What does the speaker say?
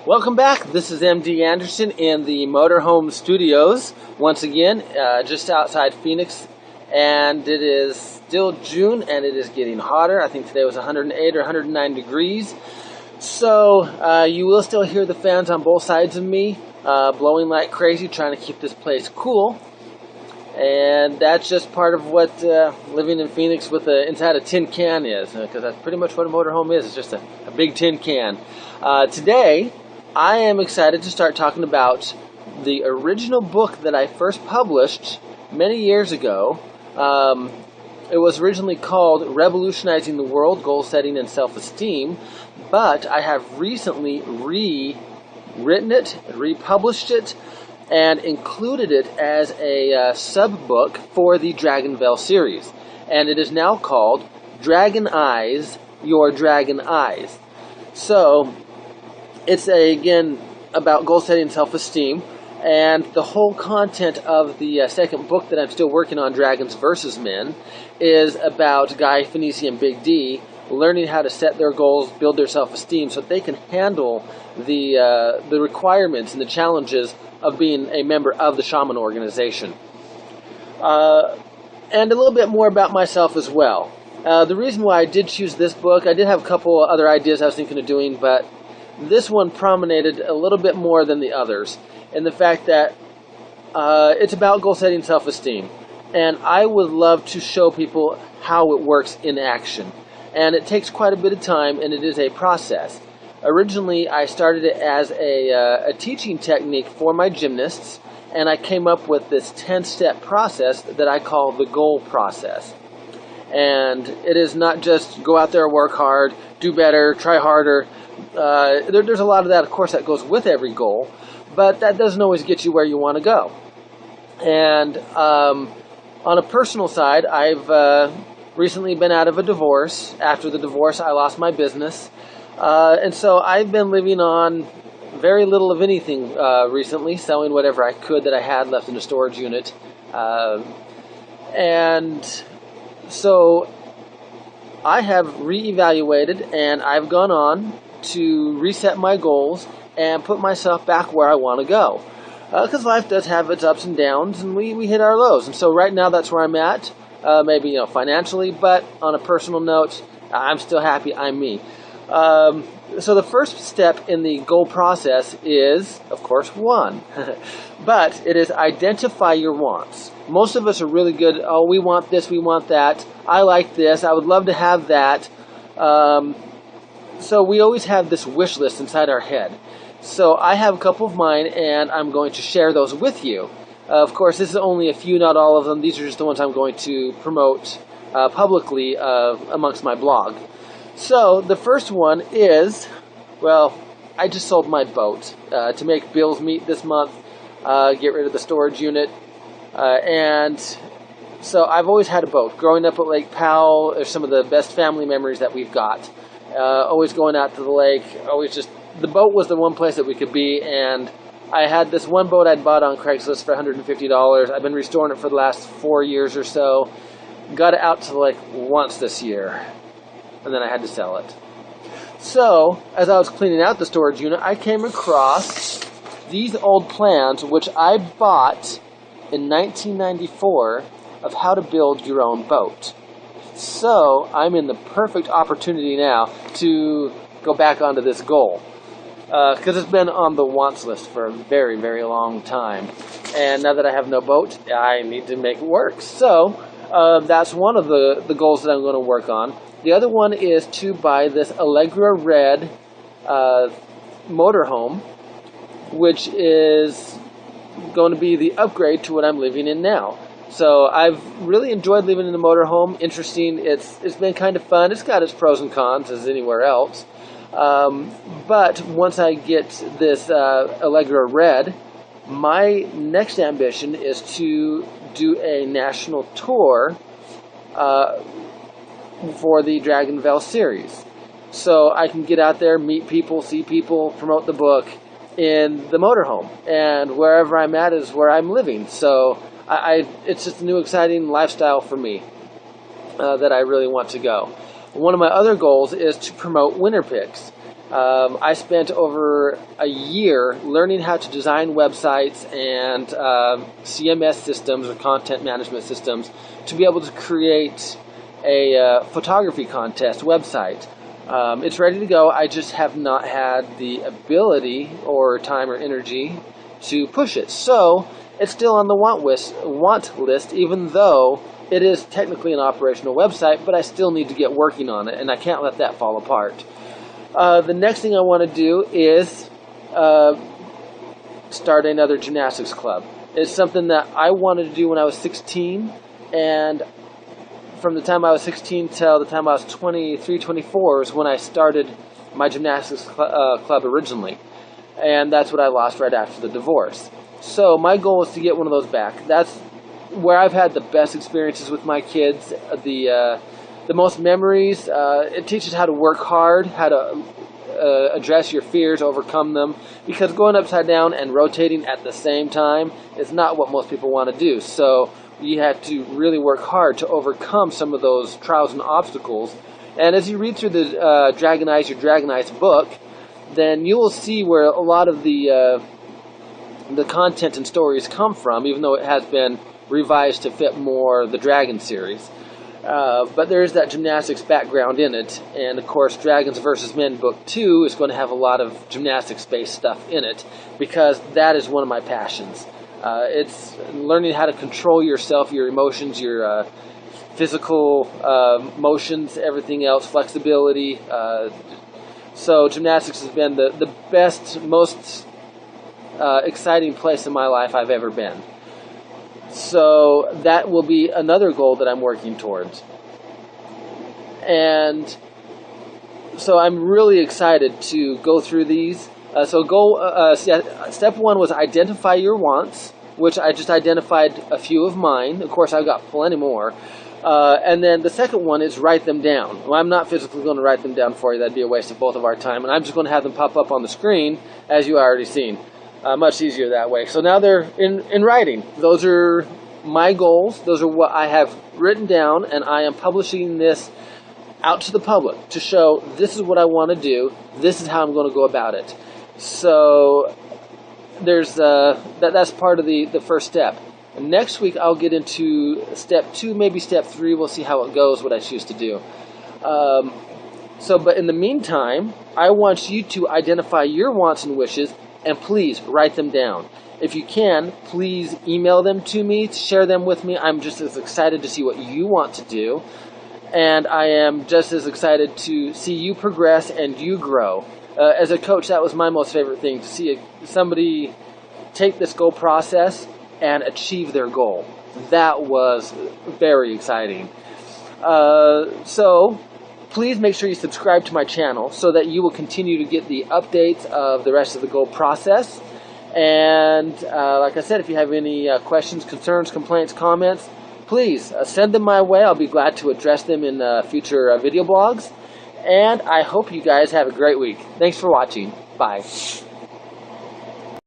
Welcome back. This is MD Anderson in the Motorhome Studios once again, just outside Phoenix, and it is still June and it is getting hotter. I think today was 108 or 109 degrees. So you will still hear the fans on both sides of me blowing like crazy, trying to keep this place cool. And that's just part of what living in Phoenix with inside a tin can is, because that's pretty much what a motorhome is. It's just a big tin can. Today, I am excited to start talking about the original book that I first published many years ago. It was originally called Revolutionizing the World, Goal Setting and Self-Esteem, but I have recently rewritten it, republished it, and included it as a sub-book for the Dragonize series. And it is now called Dragonize Your Dragon Eyes. So, it's again about goal setting and self-esteem, and the whole content of the second book that I'm still working on, Dragons versus Men, is about Guy, Finis, and Big D learning how to set their goals, build their self-esteem, so that they can handle the requirements and the challenges of being a member of the Shaman organization. And a little bit more about myself as well. The reason why I did choose this book, I did have a couple other ideas I was thinking of doing, but this one prominated a little bit more than the others in the fact that it's about goal setting self-esteem. And I would love to show people how it works in action. And it takes quite a bit of time, and it is a process. Originally, I started it as a teaching technique for my gymnasts, and I came up with this 10-step process that I call the goal process. And it is not just go out there, work hard, do better, try harder. There's a lot of that, of course, that goes with every goal, but that doesn't always get you where you want to go. And on a personal side, I've recently been out of a divorce. After the divorce, I lost my business. And so I've been living on very little of anything recently, selling whatever I could that I had left in a storage unit. And so I have reevaluated, and I've gone on to reset my goals and put myself back where I want to go. Because life does have its ups and downs, and we hit our lows. And so right now that's where I'm at, maybe financially, but on a personal note, I'm still happy I'm me. So the first step in the goal process is, of course, one. But it is identify your wants. Most of us are really good, oh, we want this, we want that, I like this, I would love to have that. So we always have this wish list inside our head. So I have a couple of mine, and I'm going to share those with you. Of course, this is only a few, not all of them. These are just the ones I'm going to promote publicly amongst my blog. So the first one is, well, I just sold my boat to make bills meet this month, get rid of the storage unit, and so I've always had a boat. Growing up at Lake Powell, there's some of the best family memories that we've got. Always going out to the lake, the boat was the one place that we could be, and I had this one boat I'd bought on Craigslist for $150. I've been restoring it for the last 4 years or so. Got it out to the lake once this year, and then I had to sell it. So, as I was cleaning out the storage unit, I came across these old plans, which I bought in 1994, of how to build your own boat. So, I'm in the perfect opportunity now to go back onto this goal. Because it's been on the wants list for a very, very long time. And now that I have no boat, I need to make it work. So, that's one of the goals that I'm going to work on. The other one is to buy this Allegra Red motorhome, which is going to be the upgrade to what I'm living in now. So I've really enjoyed living in a motorhome. Interesting. It's been kind of fun. It's got its pros and cons as anywhere else. But once I get this Allegra Red, my next ambition is to do a national tour for the Dragonize series. So I can get out there, meet people, see people, promote the book in the motorhome. And wherever I'm at is where I'm living. So it's just a new exciting lifestyle for me that I really want to go. One of my other goals is to promote winter picks. I spent over a year learning how to design websites and CMS systems or content management systems to be able to create a photography contest website. It's ready to go. I just have not had the ability or time or energy to push it. So it's still on the want list, even though it is technically an operational website, but I still need to get working on it, and I can't let that fall apart. The next thing I want to do is start another gymnastics club. It's something that I wanted to do when I was 16, and from the time I was 16 till the time I was 23, 24 is when I started my gymnastics club originally. And that's what I lost right after the divorce. So my goal is to get one of those back. That's where I've had the best experiences with my kids, the most memories. It teaches how to work hard, how to address your fears, overcome them, because going upside down and rotating at the same time is not what most people want to do. So you have to really work hard to overcome some of those trials and obstacles. And as you read through the Dragonize Your Dragon Eyes book, then you will see where a lot of the content and stories come from, even though it has been revised to fit more the Dragon series. But there is that gymnastics background in it, and of course Dragons vs. Men book 2 is going to have a lot of gymnastics-based stuff in it, because that is one of my passions. It's learning how to control yourself, your emotions, your physical motions, everything else, flexibility. So gymnastics has been the best, most exciting place in my life I've ever been. So that will be another goal that I'm working towards. And so I'm really excited to go through these. Step 1 was identify your wants, which I just identified a few of mine. Of course, I've got plenty more. And then the second one is write them down. Well, I'm not physically going to write them down for you. That'd be a waste of both of our time. And I'm just going to have them pop up on the screen, as you already seen. Much easier that way. So now they're in writing. Those are my goals. Those are what I have written down, and I am publishing this out to the public to show this is what I want to do. This is how I'm going to go about it. So there's that's part of the first step. And next week I'll get into step 2, maybe step 3. We'll see how it goes, what I choose to do. But in the meantime, I want you to identify your wants and wishes, and please write them down. If you can, please email them to me, share them with me. I'm just as excited to see what you want to do, and I am just as excited to see you progress and you grow. As a coach, that was my most favorite thing, to see somebody take this goal process and achieve their goal. That was very exciting. So please make sure you subscribe to my channel so that you will continue to get the updates of the rest of the goal process. And like I said, if you have any questions, concerns, complaints, comments, please send them my way. I'll be glad to address them in future video blogs. And I hope you guys have a great week. Thanks for watching. Bye.